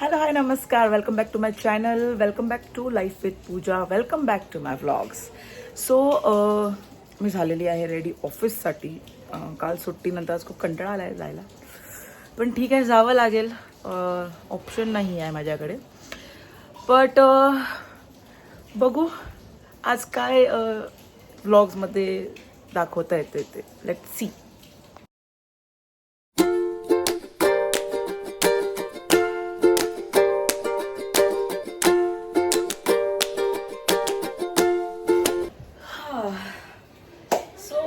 Hello hi नमस्कार, welcome back to my channel, welcome back to life with Pooja, welcome back to my vlogs. So मी झालेली आहे ready ऑफिससाठी. काल सुट्टीनंतर आज खूप कंटाळा आला आहे जायला, पण ठीक आहे जावं लागेल, ऑप्शन नाही आहे माझ्याकडे. बट बघू आज काय व्लॉग्समध्ये दाखवता येते ते, लेट्स सी. सो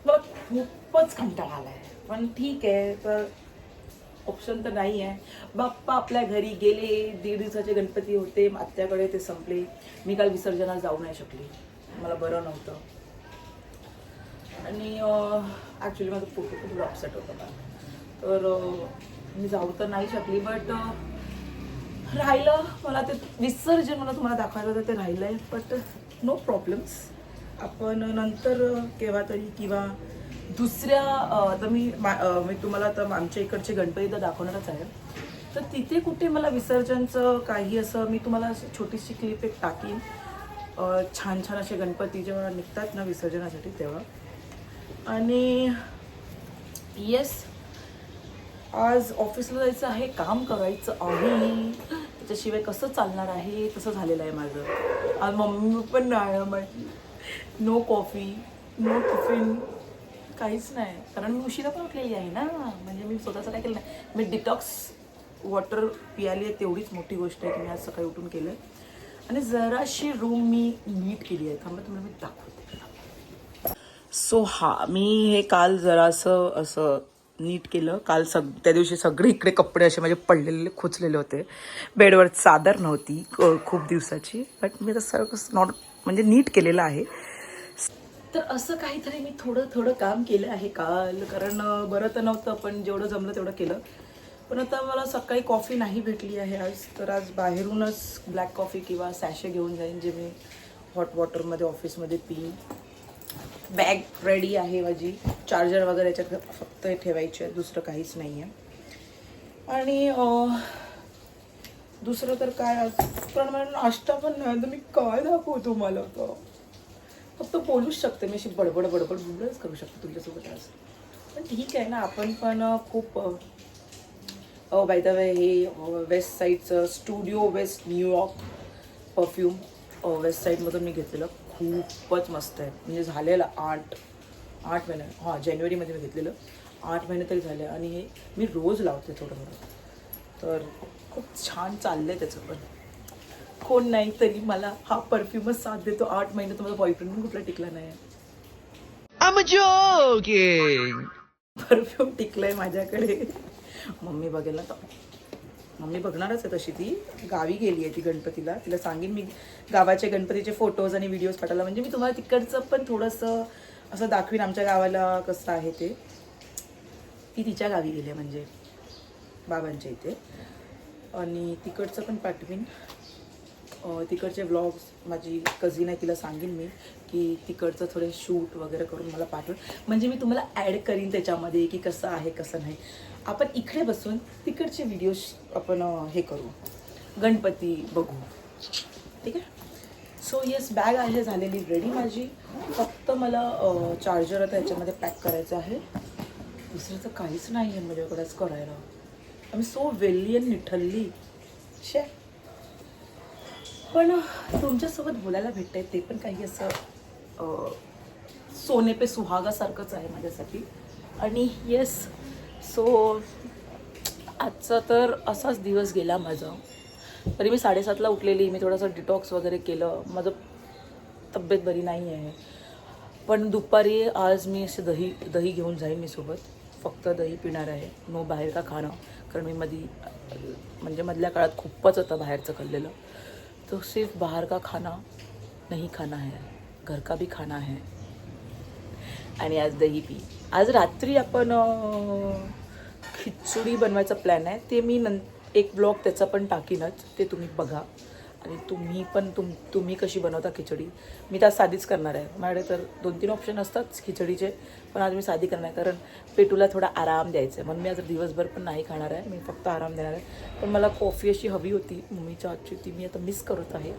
मला खूपच कंटाळा आला आहे, पण ठीक आहे, तर ऑप्शन तर नाही आहे. बाप्पा आपल्या घरी गेले, 1.5 दिवसाचे गणपती होते आत्याकडे, ते संपले. मी काल विसर्जनाला जाऊ नाही शकली, मला बरं नव्हतं आणि ॲक्च्युली माझं पोट खूप अपसेट होतं मला, तर मी जाऊ तर नाही शकली. बट राहिलं मला ते विसर्जन, मला तुम्हाला दाखवायला तर ते राहिलं आहे. बट नो प्रॉब्लेम्स, आपण नंतर केव्हा तरी किंवा दुसऱ्या आता मी तुम्हाला तर आमच्या इकडचे गणपती तर दाखवणारच आहे, तर तिथे कुठे मला विसर्जनचं काही असं मी तुम्हाला अशी छोटीशी क्लिप एक टाकीन. छान छान असे गणपती जेव्हा निघतात ना विसर्जनासाठी तेव्हा. आणि येस, आज ऑफिसला जायचं आहे, काम करायचं आहे, त्याच्याशिवाय कसं चालणार आहे तसं झालेलं आहे माझं. आज मम्मी पण नाही माझी, नो कॉफी, नो टिफिन, काहीच नाही, कारण मी उशिरा पण उठलेली आहे ना. म्हणजे मी स्वतःचं काय केलं नाही, मी डिटॉक्स वॉटर पियाली आहे, तेवढीच मोठी गोष्ट आहे की मी आज सकाळी उठून केलं आहे. आणि जराशी रूम मी नीट केली आहे, थांबा तुम्हाला मी दाखवते. सो मी हे काल जरासं असं नीट केलं. काल त्या दिवशी सगळे इकडे कपडे असे माझे पडलेले खोचलेले होते, बेडवर चादर नव्हती खूप दिवसाची. बट मी तसं नॉट म्हणजे नीट केलेलं आहे. तर असं काहीतरी मी थोडं काम केलं आहे काल, कारण बरं तर नव्हतं, पण जेवढं जमलं तेवढं केलं. पण आता मला सकाळी कॉफी नाही भेटली आहे आज, तर आज बाहेरूनच ब्लॅक कॉफी किंवा सॅशे घेऊन जाईन, जे मी हॉट वॉटरमध्ये ऑफिसमध्ये पिईन. बॅग रेडी आहे माझी, चार्जर वगैरे याच्यात फक्त ठेवायचे आहे, दुसरं काहीच नाही आहे. आणि दुसरं तर काय, आज कारण मला नाश्ता पण नाही, तर मी काय दाखवू तुम्हाला, तर फक्त बोलूच शकते मी, अशी बडबड बोलच करू शकते तुमच्यासोबत आज. पण ठीक आहे ना, आपण पण खूप बाय द वे हे वेस्ट साईडचं studio west New York perfume west साईडमधून मी घेतलेलं, खूपच मस्त आहे. म्हणजे झालेलं 8 महिने, हां जानेवारीमध्ये मी घेतलेलं, 8 महिने तरी झाले. आणि हे मी रोज लावते थोडं, तर खूप छान चाललं आहे त्याचं. पण कोण नाही तरी मला हा परफ्यूमच साथ देतो. 8 महिने तर माझा बॉयफ्रेंड पण कुठला टिकला नाही, परफ्यूम टिकलंय माझ्याकडे. मम्मी बघेल ना, तर मम्मी बघणारच आहे. तशी ती गावी गेली आहे, ती गणपतीला, तिला सांगेन मी गावाचे गणपतीचे फोटोज आणि व्हिडिओज पाठवला, म्हणजे मी तुम्हाला तिकडचं पण थोडंसं असं दाखवीन, आमच्या गावाला कसं आहे ते. ती तिच्या गावी गेली आहे, म्हणजे बाबांच्या इथे, आणि तिकडचं पण पाठवीन. तिकडचे व्लॉग्स, माझी कझिन आहे तिला सांगेन मी की तिकडचं थोडे शूट वगैरे करून मला पाठवून, म्हणजे मी तुम्हाला ॲड करीन त्याच्यामध्ये की कसं आहे कसं नाही. आपण इकडे बसून तिकडचे व्हिडिओज आपण हे करू, गणपती बघू, ठीक आहे. सो येस, बॅग आहे झालेली रेडी माझी, फक्त मला चार्जर आता याच्यामध्ये पॅक करायचं आहे, दुसरं तर काहीच नाही आहे माझ्याकडेच करायला. आम्ही सो वेल्ली आणि निठल्ली शे. पण तुमच्यासोबत बोलायला भेटतंय ते पण काही असं सोने पे सुहागासारखंच आहे माझ्यासाठी. आणि येस, सो आजचा तर असाच दिवस गेला माझा. तरी मी 7:30ला उठलेली, मी थोडंसं डिटॉक्स वगैरे केलं, माझं तब्येत बरी नाही आहे. पण दुपारी आज मी असे दही घेऊन जाईन मी सोबत, फक्त दही पिणार आहे, नो बाहेर का खाणं, कारण मी म्हणजे मधल्या काळात खूपच होतं बाहेरचं खाल्लेलं. तो सिर्फ बाहर का खाना नहीं खाना है, घर का भी खाना है. आणि आज दही पी. आज रात्री आपण खिचडी बनवायचा प्लॅन आहे, ते मी एक ब्लॉग त्याचा पण टाकीनच, ते तुम्ही बघा. आणि तुम्ही कशी बनवता खिचडी. मी तर साधीच करणार आहे. माझ्याकडे तर 2-3 ऑप्शन असतात खिचडीचे, पण आज मी साधी करणार आहे कारण पेटूला थोडा आराम द्यायचा आहे. म्हणून मी आज दिवसभर पण नाही खाणार आहे, मी फक्त आराम देणार आहे. पण मला कॉफी अशी हवी होती मम्मीच्या हातची, ती मी आता मिस करत आहे.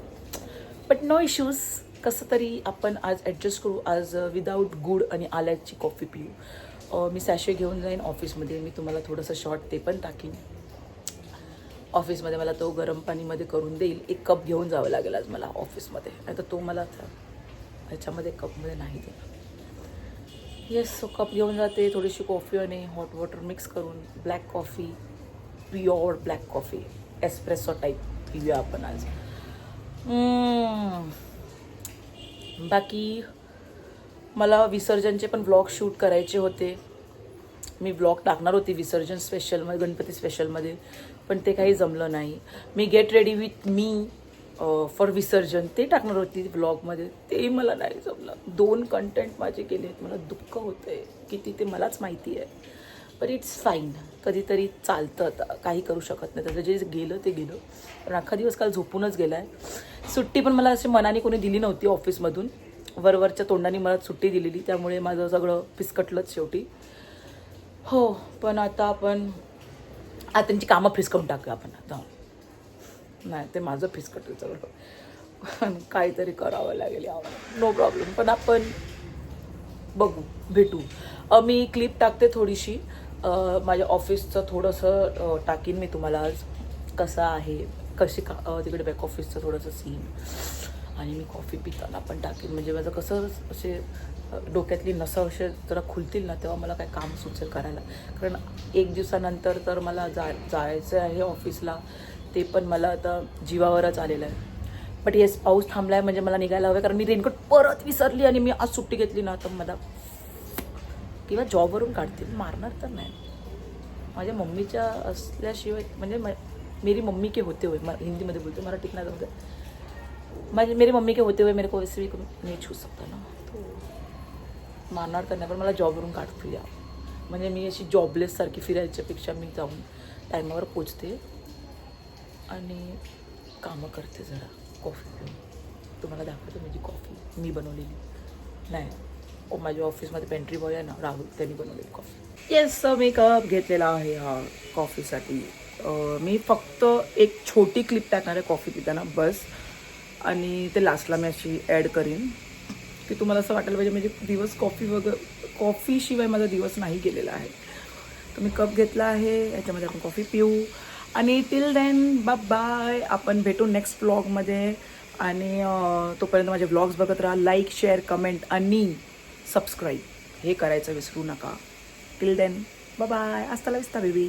बट नो इश्यूज, कसं तरी आपण आज ॲडजस्ट करू. आज विदाऊट गुड आणि आल्याची कॉफी पिऊ. मी सॅशे घेऊन जाईन ऑफिसमध्ये. मी तुम्हाला थोडंसं शॉर्ट ते पण टाकीन. ऑफिसमध्ये मला तो गरम पाणीमध्ये करून देईल. 1 कप घेऊन जावं लागेल आज मला ऑफिसमध्ये, नाही तर तो मला ह्याच्यामध्ये कपमध्ये नाही देणार. येस, सो कप घेऊन जाते. थोडीशी कॉफी आणि हॉट वॉटर मिक्स करून black coffee, pure black coffee, espresso type पिऊया आपण आज. बाकी मला विसर्जनचे पण व्लॉग शूट करायचे होते. मी व्लॉग टाकणार होती विसर्जन स्पेशलमध्ये, गणपती स्पेशलमध्ये, पण ते काही जमलं नाही. मी get ready with me for विसर्जन ते टाकणार होती व्लॉगमध्ये, ते मला नाही जमलं. 2 कंटेंट माझे केले. मला दुःख होतं आहे किती ते मलाच माहिती आहे. पण इट्स फाईन, कधीतरी चालतं. आता काही करू शकत नाही. त्याचं जे गेलं ते गेलं. पण अख्खा दिवस काल झोपूनच गेला आहे. सुट्टी पण मला अशी मनाने कोणी दिली नव्हती ऑफिसमधून. वरवरच्या तोंडाने मला सुट्टी दिलेली, त्यामुळे माझं सगळं फिसकटलंच शेवटी. हो, पण आता त्यांची कामं फिसकवून टाकूया आपण आता. नाही, ते माझं फिसकटलं सगळं. काहीतरी करावं लागेल यावर, नो प्रॉब्लेम. पण आपण बघू, भेटू. मी क्लिप टाकते थोडीशी माझ्या ऑफिसचं, थोडंसं टाकीन मी तुम्हाला आज कसं आहे, तिकडे बॅक ऑफिसचं थोडंसं सीन. आणि मी कॉफी पिताना पण टाकेन, म्हणजे माझं कसं असे डोक्यातली नसं असे जरा खुलतील ना, तेव्हा मला काय काम सुचेल करायला. कारण 1 दिवसानंतर तर मला जायचं आहे ऑफिसला. ते पण मला आता जीवावरच आलेलं आहे. बट येस, पाऊस थांबला आहे म्हणजे मला निघायला हवं. कारण मी रेनकोट परत विसरली आणि मी आज सुट्टी घेतली ना, तर मला किंवा जॉबवरून काढतील, मारणार तर नाही. माझ्या मम्मीच्या असल्याशिवाय, म्हणजे मेरी मम्मी के होते हुए, हिंदीमध्ये बोलते, मराठीत नाही जमतं. मेरी मम्मी के होते हुए मेरे को वैसे भी नहीं छू सकता ना, तो मारणार तर नाही. पण मला जॉबवरून काढतील या, म्हणजे मी अशी जॉबलेससारखी फिरायच्यापेक्षा मी जाऊन टायमावर पोचते आणि कामं करते. जरा कॉफी पिऊन तुम्हाला दाखवते माझी कॉफी मी बनवलेली. नाही, माझ्या ऑफिसमध्ये पेंट्री बॉय आहे ना, राहुल, त्यांनी बनवलेली कॉफी. येस, मी कप घेतलेला आहे हा कॉफीसाठी. मी फक्त एक छोटी क्लिप टाकणार आहे कॉफी पिताना बस. आणि ते लास्टला मी अशी ॲड करीन की तुम्हाला असं वाटायला पाहिजे म्हणजे दिवस कॉफीशिवाय माझा दिवस नाही गेलेला आहे. तर मी कप घेतला आहे, याच्यामध्ये आपण कॉफी पिऊ. आणि टिल देन बाय. आपण भेटू नेक्स्ट व्लॉगमध्ये. आणि तोपर्यंत माझे व्लॉग्स बघत राहा. लाईक, शेअर, कमेंट आणि सबस्क्राईब हे करायचं विसरू नका. Till then bye. हasta la vista बेबी.